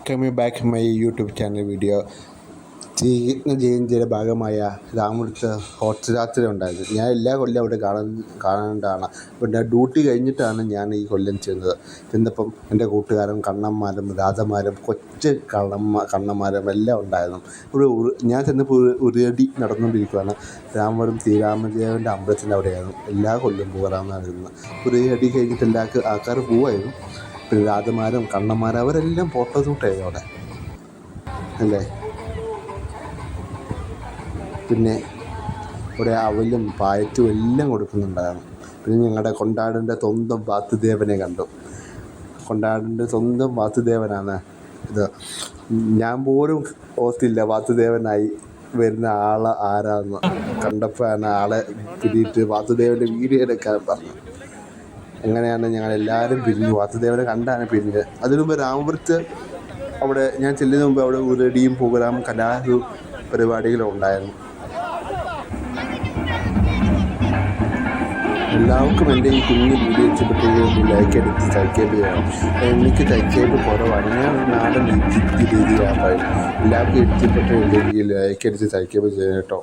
Welcome back my YouTube channel video. Sreekrishna ജയന്തിയുടെ ഭാഗമായ രാമപുരത്ത് ഘോഷയാത്ര ഉണ്ടായിരുന്നു. ഞാൻ എല്ലാ കൊല്ലം അവിടെ കാണേണ്ടതാണ്. പിന്നെ ഡ്യൂട്ടി കഴിഞ്ഞിട്ടാണ് ഞാൻ ഈ കൊല്ലം ചെന്നപ്പം എൻ്റെ കൂട്ടുകാരും കണ്ണന്മാരും രാധമാരും കൊച്ചു കണ്ണന്മാരും എല്ലാം ഉണ്ടായിരുന്നു. ഞാൻ ചെന്നപ്പോൾ ഉറിയടി നടന്നുകൊണ്ടിരിക്കുകയാണ്. രാമപുരം ശ്രീരാമദേവൻ്റെ അമ്പലത്തിൻ്റെ അവിടെയായിരുന്നു. എല്ലാ കൊല്ലം പോകാറാണെന്നായിരുന്നു. ഉറിയടി കഴിഞ്ഞിട്ട് ആൾക്കാർ പോവായിരുന്നു. പിന്നെ രാധമാരും കണ്ണന്മാരും അവരെല്ലാം ഫോട്ടോ ഷൂട്ടായിരുന്നു അവിടെ അല്ലേ. പിന്നെ ഇവിടെ അവലും പായറ്റും എല്ലാം കൊടുക്കുന്നുണ്ടായിരുന്നു. പിന്നെ ഞങ്ങളുടെ കൊണ്ടാടിൻ്റെ സ്വന്തം വാസുദേവനെ കണ്ടു. കൊണ്ടാടിൻ്റെ സ്വന്തം വാസുദേവനാണ് ഇത്. ഞാൻ പോലും ഓർത്തില്ല വാസുദേവനായി വരുന്ന ആളെ ആരാന്ന്. കണ്ടപ്പോഴാണ് ആളെ പിടിയിട്ട് വാസുദേവൻ്റെ വീഡിയോ എടുക്കാൻ പറഞ്ഞു. അങ്ങനെയാണ് ഞങ്ങളെല്ലാവരും പിരിഞ്ഞു. വാസുദേവനെ കണ്ടാണ് പിരിഞ്ഞത്. അതിനു മുമ്പ് രാമപുരത്ത് അവിടെ ഞാൻ ചെല്ലുന്ന മുമ്പ് അവിടെ ഉരുടിയും പ്രോഗ്രാമും പരിപാടികളും ഉണ്ടായിരുന്നു. എല്ലാവർക്കും എൻ്റെ ഈ കുഞ്ഞു വീഡിയോ ഇഷ്ടപ്പെട്ടെങ്കിൽ ലൈക്ക് അടിച്ച് സബ്സ്ക്രൈബ് ചെയ്യണം. എനിക്ക് സബ്സ്ക്രൈബ് കുറവാണ്. ഞാൻ നാടൻ രീതിയിലാണ് പറയുന്നത്. എല്ലാവർക്കും ഇഷ്ടപ്പെട്ടെങ്കിൽ ലൈക്ക് അടിച്ച് സബ്സ്ക്രൈബ് ചെയ്യണം കേട്ടോ.